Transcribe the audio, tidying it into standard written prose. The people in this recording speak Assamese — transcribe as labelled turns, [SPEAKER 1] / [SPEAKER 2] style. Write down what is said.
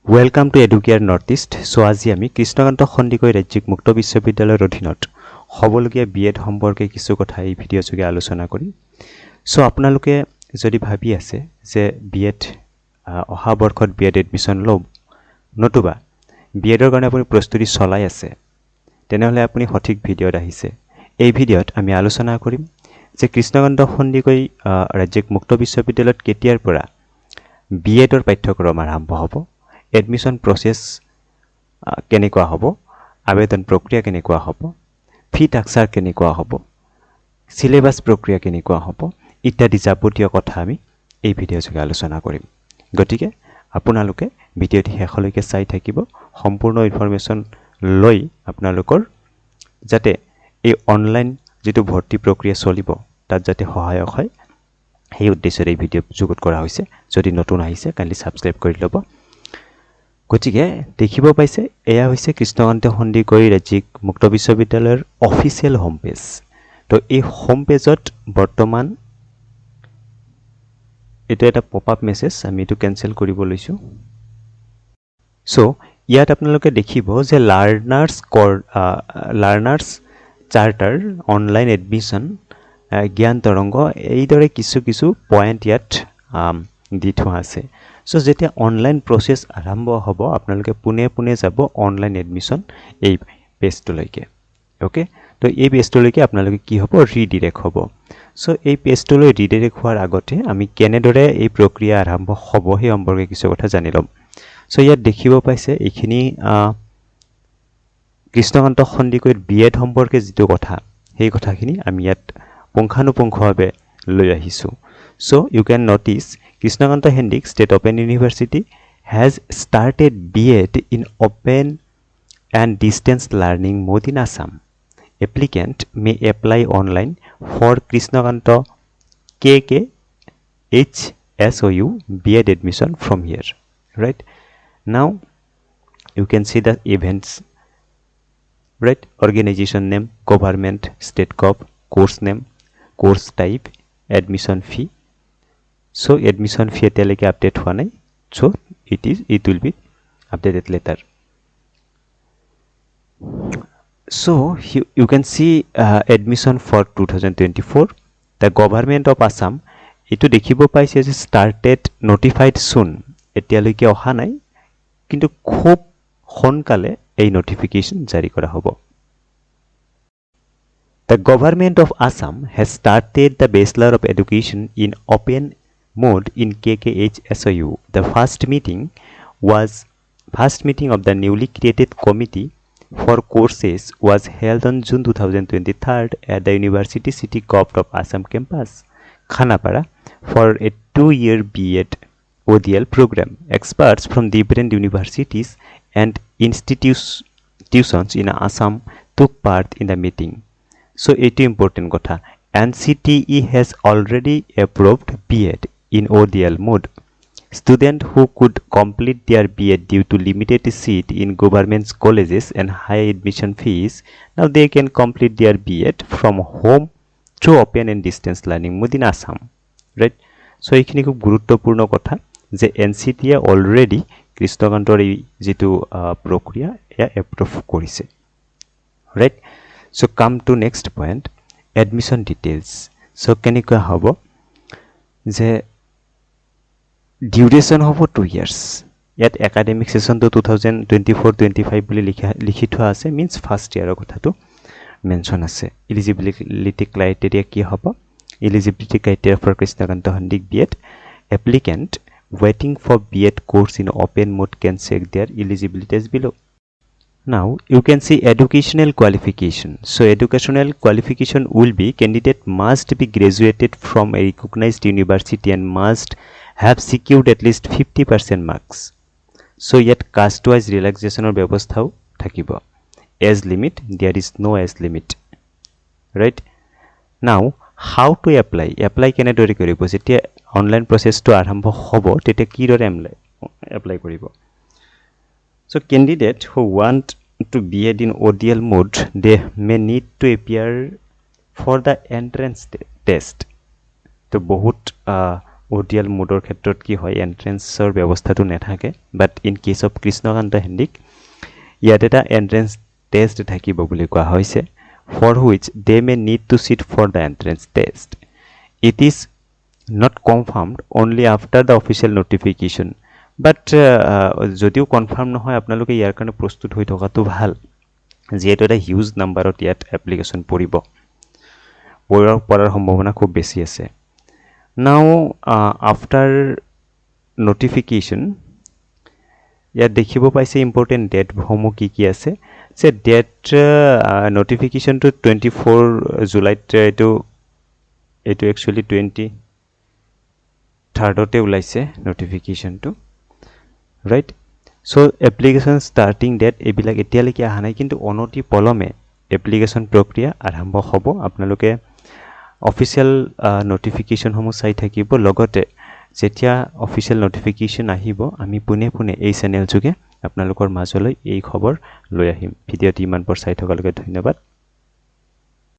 [SPEAKER 1] Welcome to Educare Northeast. So আজি আমি কৃষ্ণকান্ত সন্দিকৈ ৰাজ্যিক মুক্ত বিশ্ববিদ্যালয়ৰ অধীনত হবলগীয়া বিএড সম্পৰ্কে কিছু কথা এই ভিডিঅ' যোগে আলোচনা কৰিম। সো আপোনালোকে যদি ভাবি আছে যে বিএড অহা বৰ্ষত বিএড এডমিশন লব নতুবা বিএডৰ কাৰণে আপুনি প্ৰস্তুতি চলাই আছে তেনেহলে আপুনি সঠিক ভিডিঅ'ত আহিছে। এই ভিডিঅ'ত আমি আলোচনা কৰিম যে কৃষ্ণকান্ত সন্দিকৈ ৰাজ্যিক মুক্ত বিশ্ববিদ্যালয়ত কেতিয়াৰ পৰা বিএডৰ পাঠ্যক্ৰম আৰম্ভ হ'ব, এডমিশন প্ৰসেস কেনেকুৱা হ'ব, আবেদন প্ৰক্ৰিয়া কেনেকুৱা হ'ব, ফি টাকচাৰ কেনেকুৱা হ'ব, সিলেবাস প্ৰক্ৰিয়া কেনেকুৱা হ'ব ইত্যাদি যাৱতীয় কথা আমি এই ভিডিঅ' যোগে আলোচনা কৰিম। গতিকে আপোনালোকে ভিডিঅ'টি শেষলৈকে চাই থাকিব। সম্পূৰ্ণ ইনফৰমেশ্যন লৈ আপোনালোকৰ যাতে এই অনলাইন যেটো ভৰ্তি প্ৰক্ৰিয়া চলিব তাত যাতে সহায়ক হয় সেই উদ্দেশ্যৰে এই ভিডিঅ' যুগুত কৰা হৈছে। যদি নতুন আহিছে কাইণ্ডলি সাবস্ক্ৰাইব কৰি ল'ব। গতিকে দেখিব পাইছে এয়া হৈছে কৃষ্ণকান্ত সন্দিকৈ ৰাজ্যিক মুক্ত বিশ্ববিদ্যালয়ৰ অফিচিয়েল হোম পেজ। তো এই হোম পেজত বৰ্তমান এটা এটা পপ আপ মেছেজ আমি এটো কেনসেল কৰিব লৈছো। সো ইয়াত আপোনালোকে দেখিব যে লাৰ্নাৰ্স চাৰ্টাৰ অনলাইন এডমিশন জ্ঞান তৰংগ এইদৰে কিছু পয়েন্ট ইয়াত দি থোৱা আছে। সো যেতিয়া অনলাইন প্ৰসেস আৰম্ভ হ'ব আপোনালোকে পুনে যাব অনলাইন এডমিশন এই পেজটোলৈকে। ওকে, তো এই পেজটোলৈকে আপোনালোকে কি হ'ব ৰিডিৰেক্ট হ'ব। সো এই পেজটোলৈ ৰিডিৰেক্ট হোৱাৰ আগতে আমি কেনেদৰে এই প্ৰক্ৰিয়া আৰম্ভ হ'ব সেই সম্পৰ্কে কিছু কথা জানি ল'ম। সো ইয়াত দেখিব পাইছে এইখিনি কৃষ্ণকান্ত সন্দিকৈ বিএড সম্পৰ্কে যেটো কথা সেই কথাখিনি আমি ইয়াত পুংখানুপুংখভাৱে লৈ আহিছো। So you can notice Krishnakanta Hendik State Open University has started BEd in open and distance learning mode in Assam. Applicant may apply online for Krishnakanta KKHSOU BEd admission from here. Right now you can see the events, right? Organization name, government, state gov, course name, course type, admission fee. So admission fee eteleke update hua nai, so it will be updated later. So you can see admission for 2024 the government of Assam etu dekhibo paise je started notified soon etialoke oha nai kintu khub sonkale ei notification jari kora hobo. The government of Assam has started the Bachelor of Education in open mode in KKHSOU. The first meeting of the newly created committee for courses was held on June 2023 at the University City Gov of Assam campus, Khanapara, for a 2-year BEd ODL program. Experts from different universities and institutions in Assam took part in the meeting. So it is important kotha. NCTE has already approved BEd in ODL mode. Students who could complete their BEd due to limited seat in government colleges and high admission fees, now they can complete their BEd from home through open and distance learning mode in Assam. Right? So এইখিনি খুব গুৰুত্বপূৰ্ণ কথা যে NCTE already কৃষ্ণকান্তৰ এই যেটো প্ৰক্ৰিয়া এয়া এপ্ৰুভ কৰিছে। Right? So come to next point, admission details. So কেনেকুৱা হ'ব যে duration hobo 2 years. Yet academic session to 2024-25 বুলি লিখি থোৱা আছে, means first year কথা to mention আছে। Eligibility criteria কি হ'ব? Eligibility criteria for Krishnakanta Hendik BEd applicant waiting for BEd course in open mode can check their eligibility as below. Now you can see educational qualification. So educational qualification will be candidate must be graduated from a recognized university and must have secured at least 50% marks. So yet caste wise relaxation or ব্যবস্থাও থাকিব। Age limit, there is no age limit. Right? Now how to apply? Apply কেনেদৰে কৰিব? যেতিয়া অনলাইন প্ৰসেসটো আৰম্ভ হ'ব তেতিয়া কি দৰে apply কৰিব? So candidate who want to BEd in ODL mode, they may need to appear for the entrance test. তো বহুত ODL মোডৰ ক্ষেত্ৰত কি হয় এন্ট্ৰেন্সৰ ব্যৱস্থাটো নাথাকে but in case of Krishnakanta Handique ইয়াত এটা এন্ট্ৰেন্স টেষ্ট থাকিব বুলি কোৱা হৈছে for which they may need to sit for the entrance test. It is not confirmed only after the official notification. But যদিও কনফাৰ্ম নহয় আপোনালোকে ইয়াৰ কাৰণে প্ৰস্তুত হৈ থকাটো ভাল যেহেতু এটা হিউজ নাম্বাৰত ইয়াত এপ্লিকেশ্যন পৰাৰ সম্ভাৱনা খুব বেছি আছে নাও আফটাৰ নটিফিকেশ্যন ইয়াত দেখিব পাইছে ইম্পৰ্টেণ্ট ডেটসমূহ কি আছে যে ডেট নটিফিকেশ্যনটো 24 জুলাইত এইটো একচুৱেলি 23rd ওলাইছে নটিফিকেশ্যনটো right so application starting date এইবিলাক এতিয়ালৈকে অহা নাই কিন্তু অনতি পলমে এপ্লিকেশ্যন প্ৰক্ৰিয়া আৰম্ভ হ'ব আপোনালোকে অফিচিয়েল নটিফিকেশ্যনসমূহ চাই থাকিব লগতে যেতিয়া অফিচিয়েল নটিফিকেশ্যন আহিব আমি পুনে এই চেনেল যোগে আপোনালোকৰ মাজলৈ এই খবৰ লৈ আহিম ভিডিঅ'টি ইমান পৰ চাই থকালৈকে ধন্যবাদ